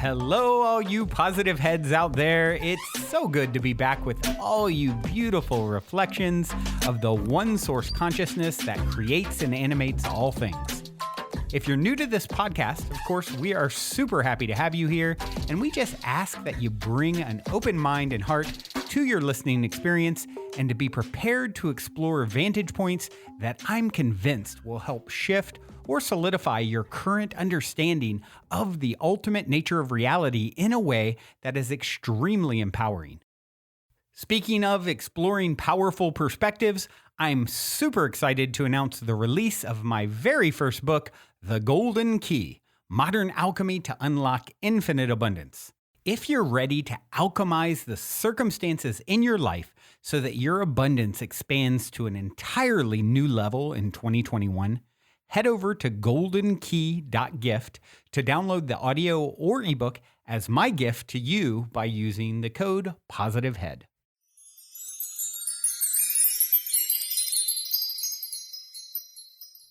Hello, all you positive heads out there. It's so good to be back with all you beautiful reflections of the one source consciousness that creates and animates all things. If you're new to this podcast, of course, we are super happy to have you here, and we just ask that you bring an open mind and heart to your listening experience and to be prepared to explore vantage points that I'm convinced will help shift or solidify your current understanding of the ultimate nature of reality in a way that is extremely empowering. Speaking of exploring powerful perspectives, I'm super excited to announce the release of my very first book, The Golden Key: Modern Alchemy to Unlock Infinite Abundance. If you're ready to alchemize the circumstances in your life so that your abundance expands to an entirely new level in 2021, head over to goldenkey.gift to download the audio or ebook as my gift to you by using the code POSITIVEHEAD.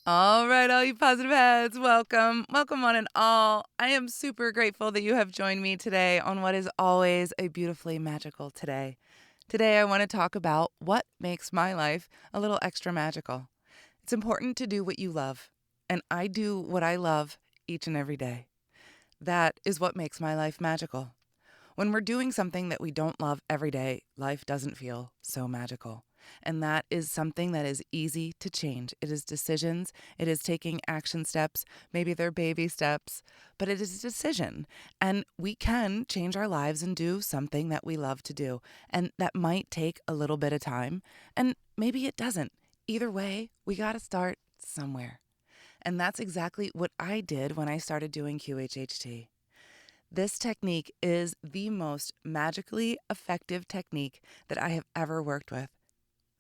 All right, all you positive heads, welcome. Welcome one and all. I am super grateful that you have joined me today on what is always a beautifully magical today. Today, I want to talk about what makes my life a little extra magical. It's important to do what you love, and I do what I love each and every day. That is what makes my life magical. When we're doing something that we don't love every day, life doesn't feel so magical. And that is something that is easy to change. It is decisions. It is taking action steps. Maybe they're baby steps, but it is a decision. And we can change our lives and do something that we love to do. And that might take a little bit of time, and maybe it doesn't. Either way, we got to start somewhere. And that's exactly what I did when I started doing QHHT. This technique is the most magically effective technique that I have ever worked with.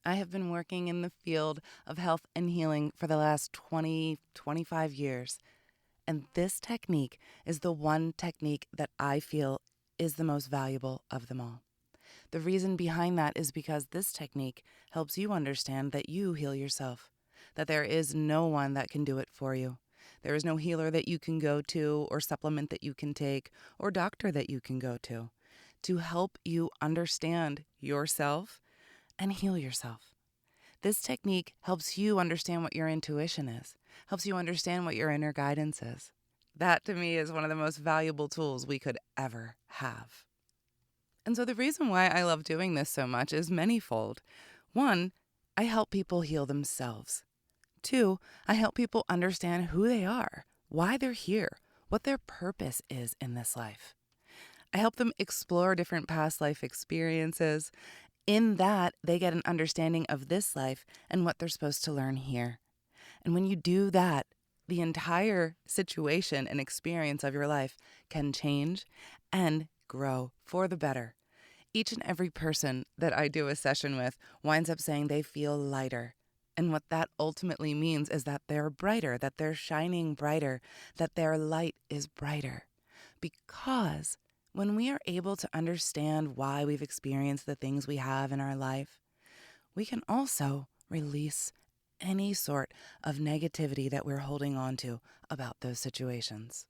I have been working in the field of health and healing for the last 25 years. And this technique is the one technique that I feel is the most valuable of them all. The reason behind that is because this technique helps you understand that you heal yourself, that there is no one that can do it for you. There is no healer that you can go to, or supplement that you can take, or doctor that you can go to help you understand yourself and heal yourself. This technique helps you understand what your intuition is, helps you understand what your inner guidance is. That, to me, is one of the most valuable tools we could ever have. And so the reason why I love doing this so much is manyfold. One, I help people heal themselves. Two, I help people understand who they are, why they're here, what their purpose is in this life. I help them explore different past life experiences. In that, they get an understanding of this life and what they're supposed to learn here. And when you do that, the entire situation and experience of your life can change and grow for the better. Each and every person that I do a session with winds up saying they feel lighter. And what that ultimately means is that they're brighter, that they're shining brighter, that their light is brighter. Because when we are able to understand why we've experienced the things we have in our life, we can also release any sort of negativity that we're holding on to about those situations.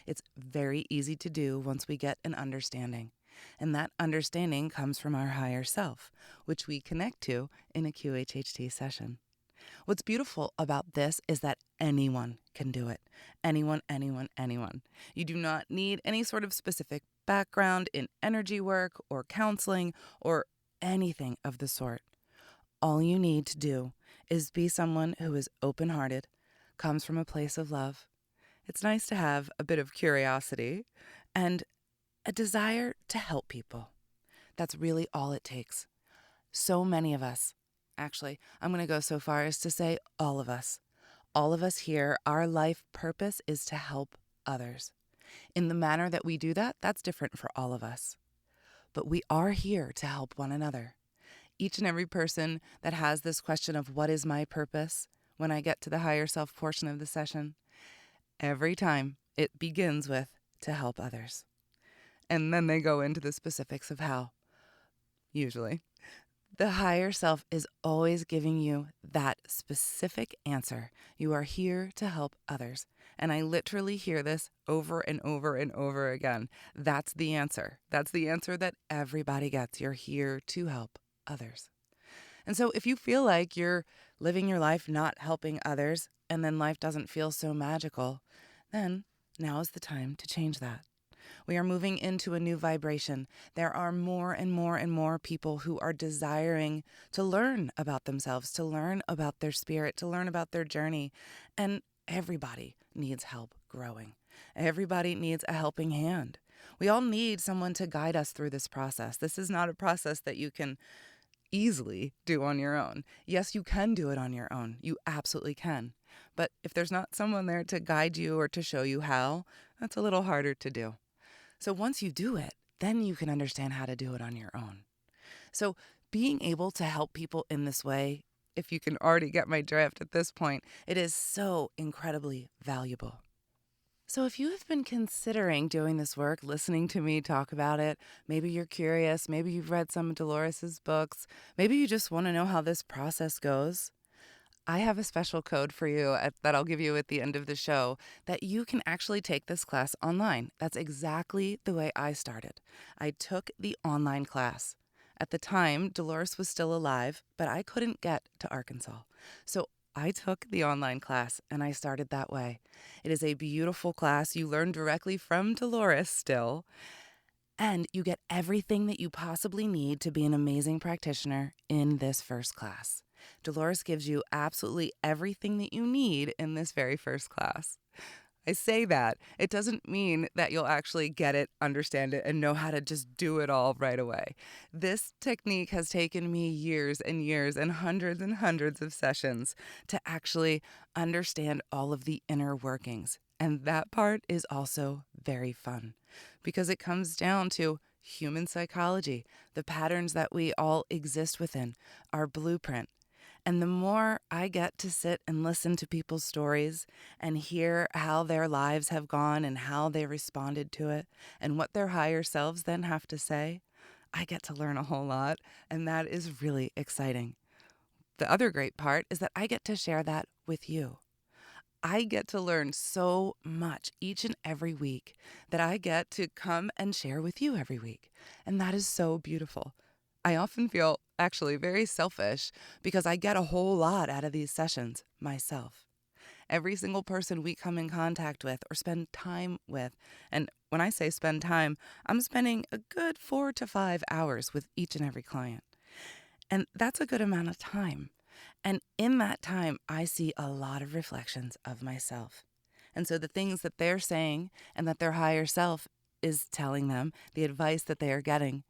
It's very easy to do once we get an understanding. And that understanding comes from our higher self, which we connect to in a QHHT session. What's beautiful about this is that anyone can do it. Anyone. You do not need any sort of specific background in energy work or counseling or anything of the sort. All you need to do is be someone who is open-hearted, comes from a place of love. It's nice to have a bit of curiosity and a desire to help people. That's really all it takes. So many of us, actually, I'm going to go so far as to say all of us here, our life purpose is to help others. In the manner that we do that, that's different for all of us. But we are here to help one another. Each and every person that has this question of what is my purpose, when I get to the higher self portion of the session, every time it begins with to help others. And then they go into the specifics of how. Usually, the higher self is always giving you that specific answer. You are here to help others. And I literally hear this over and over and over again. That's the answer. That's the answer that everybody gets. You're here to help others. And so if you feel like you're living your life not helping others, and then life doesn't feel so magical, then now is the time to change that. We are moving into a new vibration. There are more and more and more people who are desiring to learn about themselves, to learn about their spirit, to learn about their journey. And everybody needs help growing. Everybody needs a helping hand. We all need someone to guide us through this process. This is not a process that you can easily do on your own. Yes, you can do it on your own. You absolutely can. But if there's not someone there to guide you or to show you how, that's a little harder to do. So once you do it, then you can understand how to do it on your own. So being able to help people in this way, if you can already get my drift at this point, it is so incredibly valuable. So if you have been considering doing this work, listening to me talk about it, maybe you're curious, maybe you've read some of Dolores's books, maybe you just want to know how this process goes, I have a special code for you that I'll give you at the end of the show that you can actually take this class online. That's exactly the way I started. I took the online class. At the time, Dolores was still alive, but I couldn't get to Arkansas. So I took the online class and I started that way. It is a beautiful class. You learn directly from Dolores still, and you get everything that you possibly need to be an amazing practitioner in this first class. Dolores gives you absolutely everything that you need in this very first class. I say that. It doesn't mean that you'll actually get it, understand it, and know how to just do it all right away. This technique has taken me years and years and hundreds of sessions to actually understand all of the inner workings. And that part is also very fun because it comes down to human psychology, the patterns that we all exist within, our blueprint. And the more I get to sit and listen to people's stories and hear how their lives have gone and how they responded to it and what their higher selves then have to say, I get to learn a whole lot, and that is really exciting. The other great part is that I get to share that with you. I get to learn so much each and every week that I get to come and share with you every week, and that is so beautiful. I often feel actually very selfish because I get a whole lot out of these sessions myself. Every single person we come in contact with or spend time with, and when I say spend time, I'm spending a good 4 to 5 hours with each and every client. And that's a good amount of time. And in that time, I see a lot of reflections of myself. And so the things that they're saying and that their higher self is telling them, the advice that they are getting,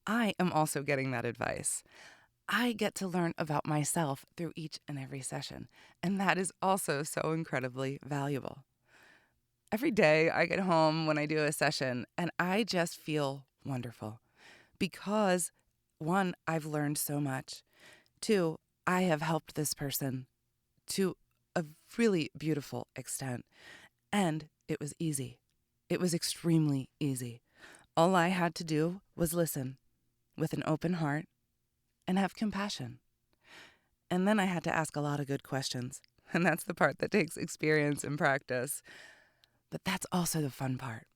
I am also getting that advice. I get to learn about myself through each and every session, and that is also so incredibly valuable. Every day I get home when I do a session, and I just feel wonderful because, 1, I've learned so much. 2, I have helped this person to a really beautiful extent, and it was easy. It was extremely easy. All I had to do was listen with an open heart and have compassion. And then I had to ask a lot of good questions. And that's the part that takes experience and practice. But that's also the fun part.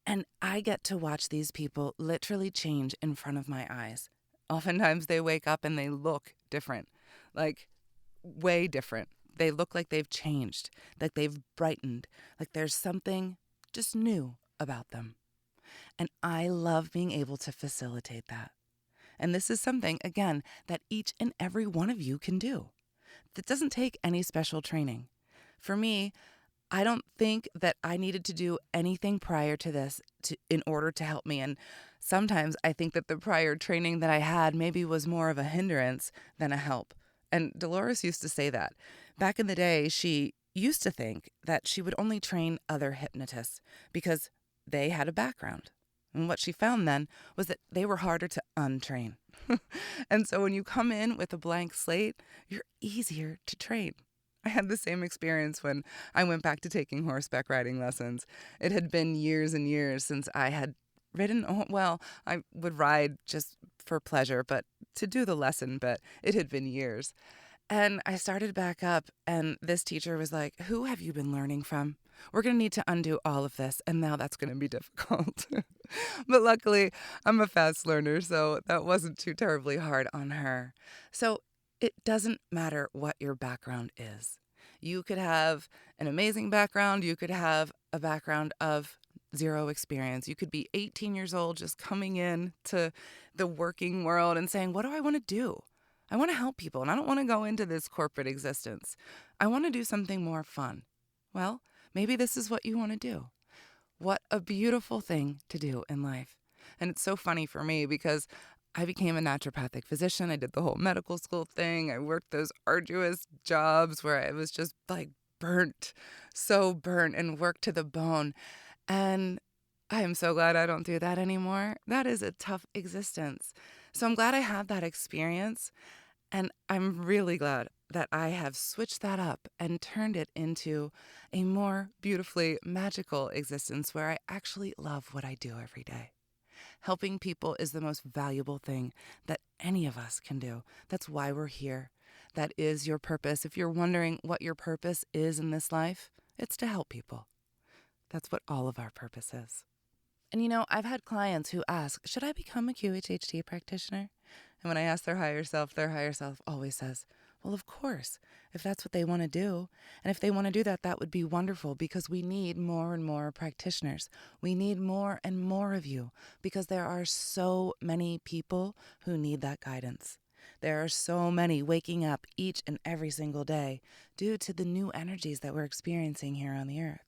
And I get to watch these people literally change in front of my eyes. Oftentimes they wake up and they look different, like way different. They look like they've changed, like they've brightened, like there's something just new about them. And I love being able to facilitate that. And this is something, again, that each and every one of you can do. That doesn't take any special training. For me, I don't think that I needed to do anything prior to this in order to help me. And sometimes I think that the prior training that I had maybe was more of a hindrance than a help. And Dolores used to say that. Back in the day, she used to think that she would only train other hypnotists because they had a background. And what she found then was that they were harder to untrain. And so when you come in with a blank slate, you're easier to train. I had the same experience when I went back to taking horseback riding lessons. It had been years and years since I had ridden. Well, I would ride just for pleasure, but to do the lesson bit, it had been years. And I started back up, and this teacher was like, "Who have you been learning from? We're going to need to undo all of this." And now that's going to be difficult. But luckily, I'm a fast learner, so that wasn't too terribly hard on her. So it doesn't matter what your background is. You could have an amazing background, you could have a background of zero experience. You could be 18 years old just coming in to the working world and saying, "What do I want to do? I want to help people, and I don't want to go into this corporate existence. I want to do something more fun." Well, maybe this is what you want to do. What a beautiful thing to do in life. And it's so funny for me because I became a naturopathic physician. I did the whole medical school thing. I worked those arduous jobs where I was just like burnt, so burnt, and worked to the bone. And I am so glad I don't do that anymore. That is a tough existence. So I'm glad I had that experience. And I'm really glad that I have switched that up and turned it into a more beautifully magical existence where I actually love what I do every day. Helping people is the most valuable thing that any of us can do. That's why we're here. That is your purpose. If you're wondering what your purpose is in this life, it's to help people. That's what all of our purpose is. And I've had clients who ask, should I become a QHHT practitioner? And when I ask their higher self always says, well, of course, if that's what they want to do. And if they want to do that, that would be wonderful because we need more and more practitioners. We need more and more of you because there are so many people who need that guidance. There are so many waking up each and every single day due to the new energies that we're experiencing here on the earth.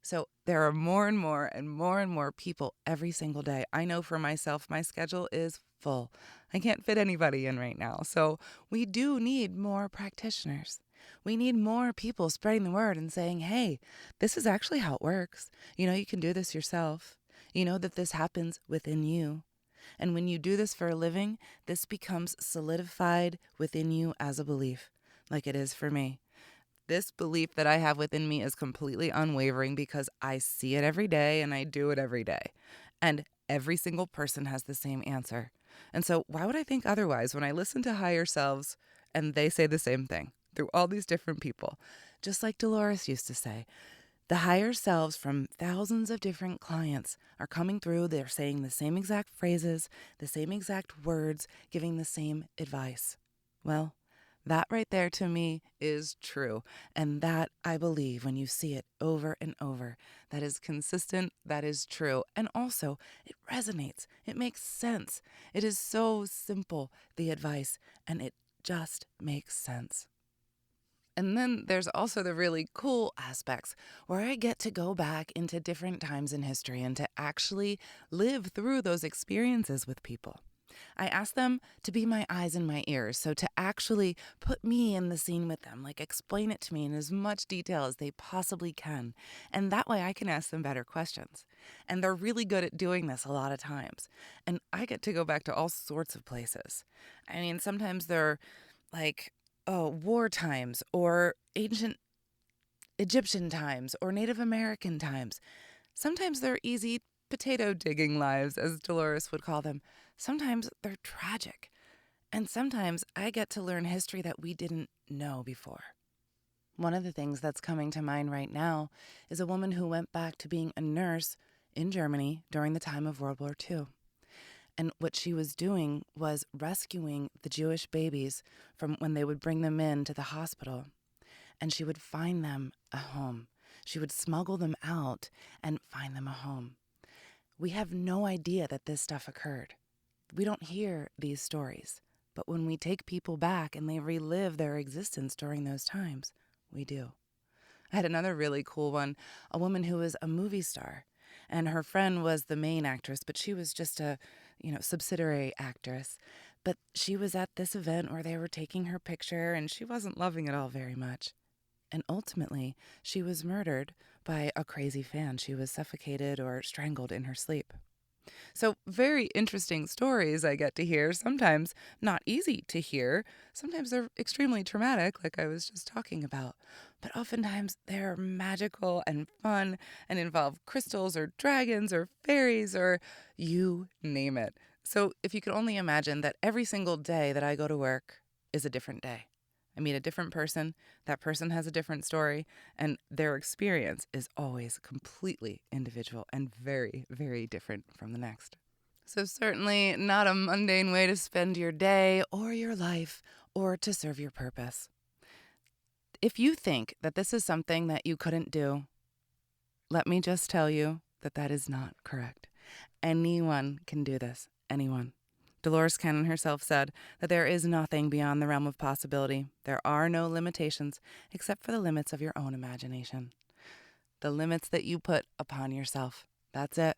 So there are more and more and more and more people every single day. I know for myself, my schedule is full. I can't fit anybody in right now. So we do need more practitioners. We need more people spreading the word and saying, hey, this is actually how it works. You can do this yourself. You know that this happens within you. And when you do this for a living, this becomes solidified within you as a belief, like it is for me. This belief that I have within me is completely unwavering because I see it every day and I do it every day. And every single person has the same answer. And so why would I think otherwise when I listen to higher selves and they say the same thing through all these different people? Just like Dolores used to say, the higher selves from thousands of different clients are coming through. They're saying the same exact phrases, the same exact words, giving the same advice. Well, that right there to me is true. And that I believe when you see it over and over, that is consistent, that is true. And also it resonates. It makes sense. It is so simple, the advice, and it just makes sense. And then there's also the really cool aspects where I get to go back into different times in history and to actually live through those experiences with people. I ask them to be my eyes and my ears, so to actually put me in the scene with them, like explain it to me in as much detail as they possibly can. And that way I can ask them better questions. And they're really good at doing this a lot of times. And I get to go back to all sorts of places. I mean, sometimes they're like, war times or ancient Egyptian times or Native American times. Sometimes they're easy potato digging lives, as Dolores would call them. Sometimes they're tragic. And sometimes I get to learn history that we didn't know before. One of the things that's coming to mind right now is a woman who went back to being a nurse in Germany during the time of World War II. And what she was doing was rescuing the Jewish babies from when they would bring them in to the hospital. And she would find them a home. She would smuggle them out and find them a home. We have no idea that this stuff occurred. We don't hear these stories. But when we take people back and they relive their existence during those times, we do. I had another really cool one, a woman who was a movie star. And her friend was the main actress, but she was just a, subsidiary actress. But she was at this event where they were taking her picture and she wasn't loving it all very much. And ultimately, she was murdered by a crazy fan. She was suffocated or strangled in her sleep. So very interesting stories I get to hear, sometimes not easy to hear. Sometimes they're extremely traumatic, like I was just talking about. But oftentimes they're magical and fun and involve crystals or dragons or fairies or you name it. So if you could only imagine that every single day that I go to work is a different day. I meet a different person, that person has a different story, and their experience is always completely individual and very, very different from the next. So certainly not a mundane way to spend your day or your life or to serve your purpose. If you think that this is something that you couldn't do, let me just tell you that that is not correct. Anyone can do this. Anyone. Dolores Cannon herself said that there is nothing beyond the realm of possibility. There are no limitations except for the limits of your own imagination. The limits that you put upon yourself. That's it.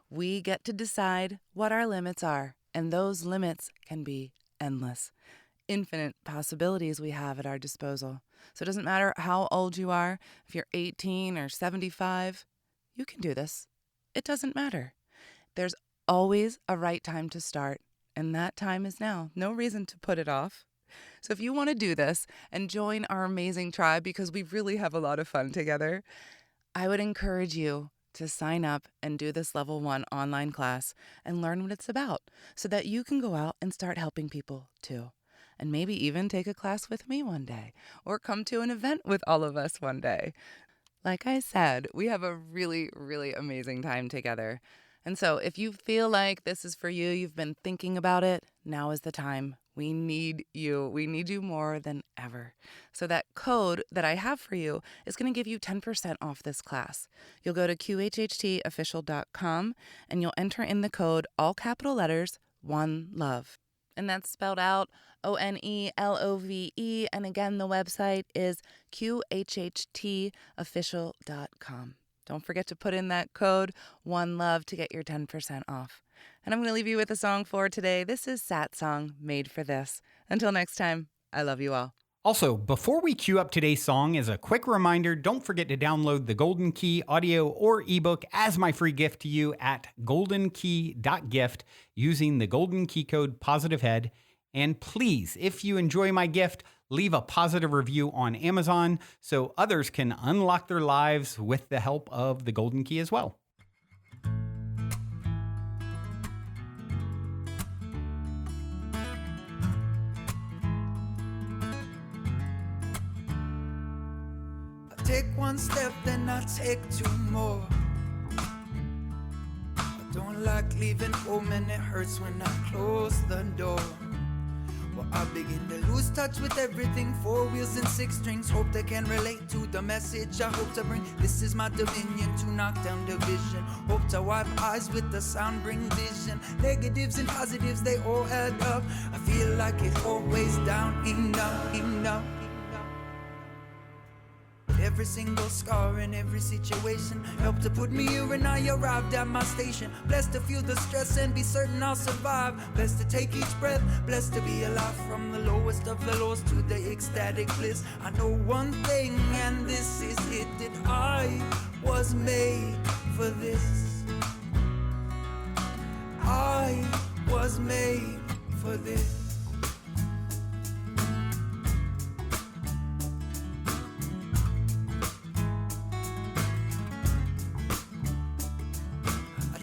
We get to decide what our limits are, and those limits can be endless. Infinite possibilities we have at our disposal. So it doesn't matter how old you are, if you're 18 or 75, you can do this. It doesn't matter. There's always a right time to start, and that time is now. No reason to put it off. So if you want to do this and join our amazing tribe, because we really have a lot of fun together, I would encourage you to sign up and do this level 1 online class and learn what it's about so that you can go out and start helping people too. And maybe even take a class with me one day or come to an event with all of us one day. Like I said, we have a really, really amazing time together. And so if you feel like this is for you, you've been thinking about it, now is the time. We need you. We need you more than ever. So that code that I have for you is going to give you 10% off this class. You'll go to QHHTofficial.com and you'll enter in the code, all capital letters, ONELOVE. And that's spelled out ONELOVE. And again, the website is QHHTofficial.com. Don't forget to put in that code, ONELOVE, to get your 10% off. And I'm going to leave you with a song for today. This is Sat Song, Made for This. Until next time, I love you all. Also, before we cue up today's song, as a quick reminder, don't forget to download the Golden Key audio or ebook as my free gift to you at goldenkey.gift using the Golden Key code POSITIVEHEAD. And please, if you enjoy my gift, leave a positive review on Amazon so others can unlock their lives with the help of the Golden Key as well. Take one step, then I take two more. I don't like leaving home and it hurts when I close the door. Well, I begin to lose touch with everything. 4 wheels and 6 strings. Hope they can relate to the message I hope to bring. This is my dominion to knock down division. Hope to wipe eyes with the sound, bring vision. Negatives and positives, they all add up. I feel like it always down, enough. Every single scar in every situation helped to put me here and I arrived at my station. Blessed to feel the stress and be certain I'll survive. Blessed to take each breath, blessed to be alive. From the lowest of the lows to the ecstatic bliss, I know one thing and this is it, that I was made for this. I was made for this.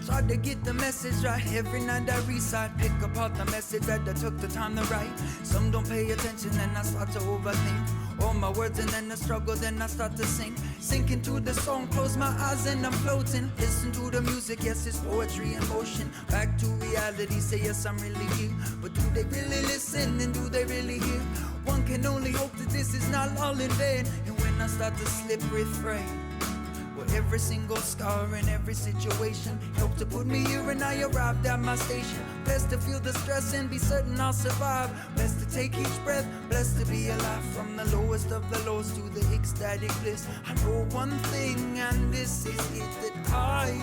Tried to get the message right. Every night I recite, pick apart the message that I took the time to write. Some don't pay attention and I start to overthink all my words, and then I struggle, then I start to sink into the song, close my eyes and I'm floating. Listen to the music, yes, it's poetry in motion. Back to reality, say yes, I'm really here. But do they really listen and do they really hear? One can only hope that this is not all in vain. And when I start to slip, refrain. Well, every single scar in every situation helped to put me here and I arrived at my station. Blessed to feel the stress and be certain I'll survive. Blessed to take each breath, blessed to be alive. From the lowest of the lows to the ecstatic bliss, I know one thing and this is it, that I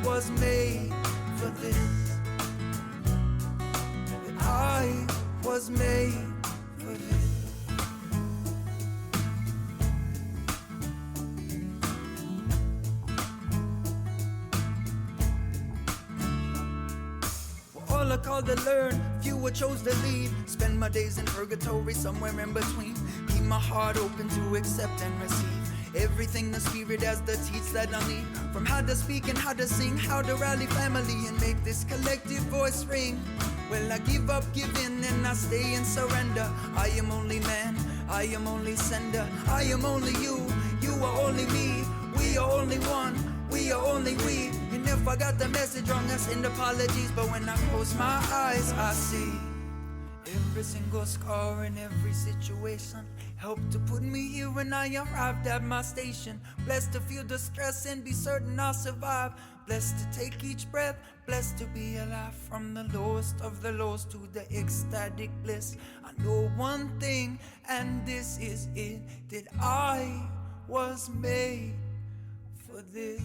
was made for this. That I was made for this. All I called to learn, fewer chose to lead. Spend my days in purgatory, somewhere in between. Keep my heart open to accept and receive everything the spirit has to teach that I need. From how to speak and how to sing, how to rally family and make this collective voice ring. Well, I give up, give in, and I stay in surrender. I am only man, I am only sender, I am only you. You are only me, we are only one, we are only we. And if I got the message wrong, I send apologies. But when I close my eyes, I see every single scar in every situation helped to put me here when I arrived at my station. Blessed to feel the stress and be certain I'll survive. Blessed to take each breath, blessed to be alive. From the lowest of the lows to the ecstatic bliss, I know one thing, and this is it, that I was made for this.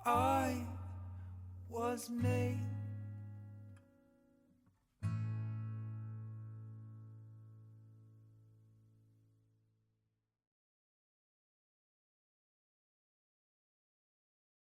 I was made